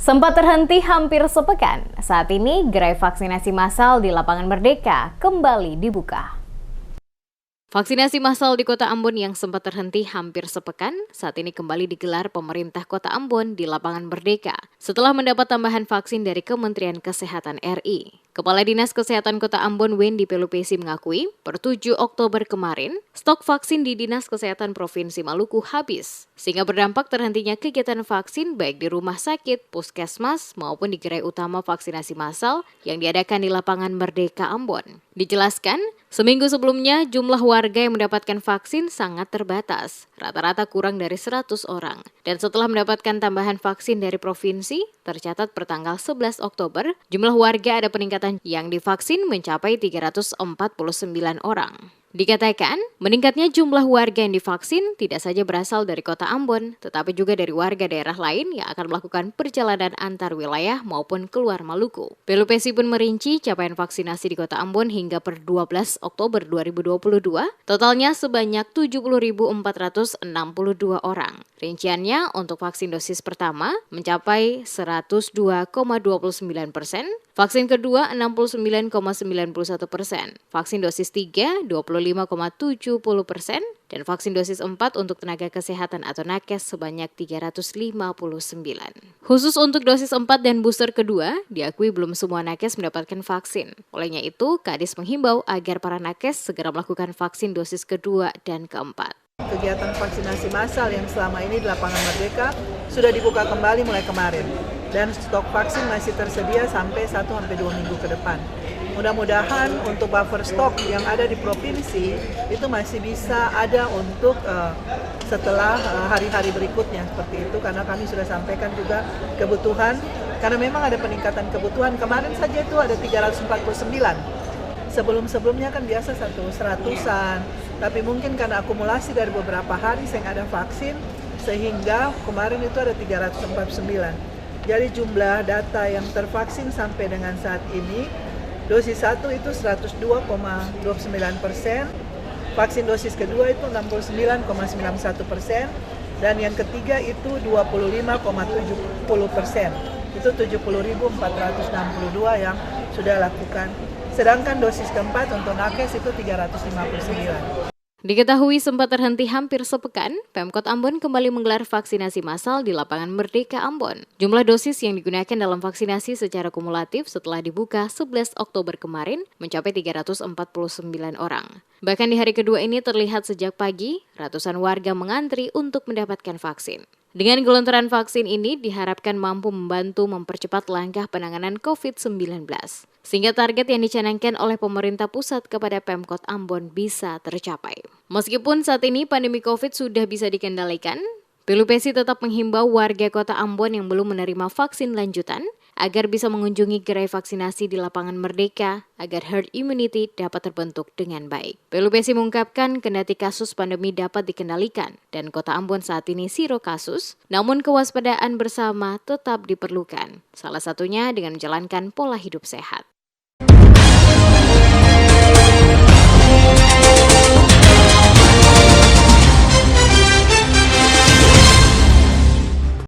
Sempat terhenti hampir sepekan, saat ini gerai vaksinasi massal di Lapangan Merdeka kembali dibuka. Vaksinasi massal di Kota Ambon yang sempat terhenti hampir sepekan, saat ini kembali digelar pemerintah Kota Ambon di Lapangan Merdeka setelah mendapat tambahan vaksin dari Kementerian Kesehatan RI. Kepala Dinas Kesehatan Kota Ambon Wendy Pelupesi mengakui, per 7 Oktober kemarin, stok vaksin di Dinas Kesehatan Provinsi Maluku habis, sehingga berdampak terhentinya kegiatan vaksin baik di rumah sakit, puskesmas, maupun di gerai utama vaksinasi massal yang diadakan di Lapangan Merdeka Ambon. Dijelaskan, seminggu sebelumnya jumlah warga yang mendapatkan vaksin sangat terbatas, rata-rata kurang dari 100 orang. Dan setelah mendapatkan tambahan vaksin dari provinsi, tercatat per tanggal 11 Oktober, jumlah warga ada peningkatan yang divaksin mencapai 349 orang. Dikatakan, meningkatnya jumlah warga yang divaksin tidak saja berasal dari Kota Ambon, tetapi juga dari warga daerah lain yang akan melakukan perjalanan antar wilayah maupun keluar Maluku. Pelupesi pun merinci capaian vaksinasi di Kota Ambon hingga per 12 Oktober 2022, totalnya sebanyak 70.462 orang. Rinciannya untuk vaksin dosis pertama mencapai 102,29%, vaksin kedua 69,91%, vaksin dosis 3 25,70%, dan vaksin dosis 4 untuk tenaga kesehatan atau nakes sebanyak 359. Khusus untuk dosis 4 dan booster kedua, diakui belum semua nakes mendapatkan vaksin. Olehnya itu, Kadis menghimbau agar para nakes segera melakukan vaksin dosis kedua dan keempat. Kegiatan vaksinasi massal yang selama ini di Lapangan Merdeka sudah dibuka kembali mulai kemarin dan stok vaksin masih tersedia sampai 1-2 minggu ke depan. Mudah-mudahan untuk buffer stok yang ada di provinsi itu masih bisa ada untuk setelah hari-hari berikutnya seperti itu, karena kami sudah sampaikan juga kebutuhan, karena memang ada peningkatan kebutuhan. Kemarin saja itu ada 349. Sebelum-sebelumnya kan biasa 100-an, tapi mungkin karena akumulasi dari beberapa hari saya ada vaksin, sehingga kemarin itu ada 349. Jadi jumlah data yang tervaksin sampai dengan saat ini, dosis 1 itu 102,29%, vaksin dosis kedua itu 69,91%, dan yang ketiga itu 25,70%. Itu 70.462 yang sudah lakukan. Sedangkan dosis keempat untuk nakes itu 359. Diketahui sempat terhenti hampir sepekan, Pemkot Ambon kembali menggelar vaksinasi massal di Lapangan Merdeka Ambon. Jumlah dosis yang digunakan dalam vaksinasi secara kumulatif setelah dibuka 11 Oktober kemarin mencapai 349 orang. Bahkan di hari kedua ini terlihat sejak pagi, ratusan warga mengantri untuk mendapatkan vaksin. Dengan gelontoran vaksin ini diharapkan mampu membantu mempercepat langkah penanganan COVID-19, sehingga target yang dicanangkan oleh pemerintah pusat kepada Pemkot Ambon bisa tercapai. Meskipun saat ini pandemi COVID sudah bisa dikendalikan, Pelupesi tetap menghimbau warga Kota Ambon yang belum menerima vaksin lanjutan agar bisa mengunjungi gerai vaksinasi di Lapangan Merdeka agar herd immunity dapat terbentuk dengan baik. Pelupesi mengungkapkan kendati kasus pandemi dapat dikendalikan dan Kota Ambon saat ini zero kasus, namun kewaspadaan bersama tetap diperlukan. Salah satunya dengan menjalankan pola hidup sehat.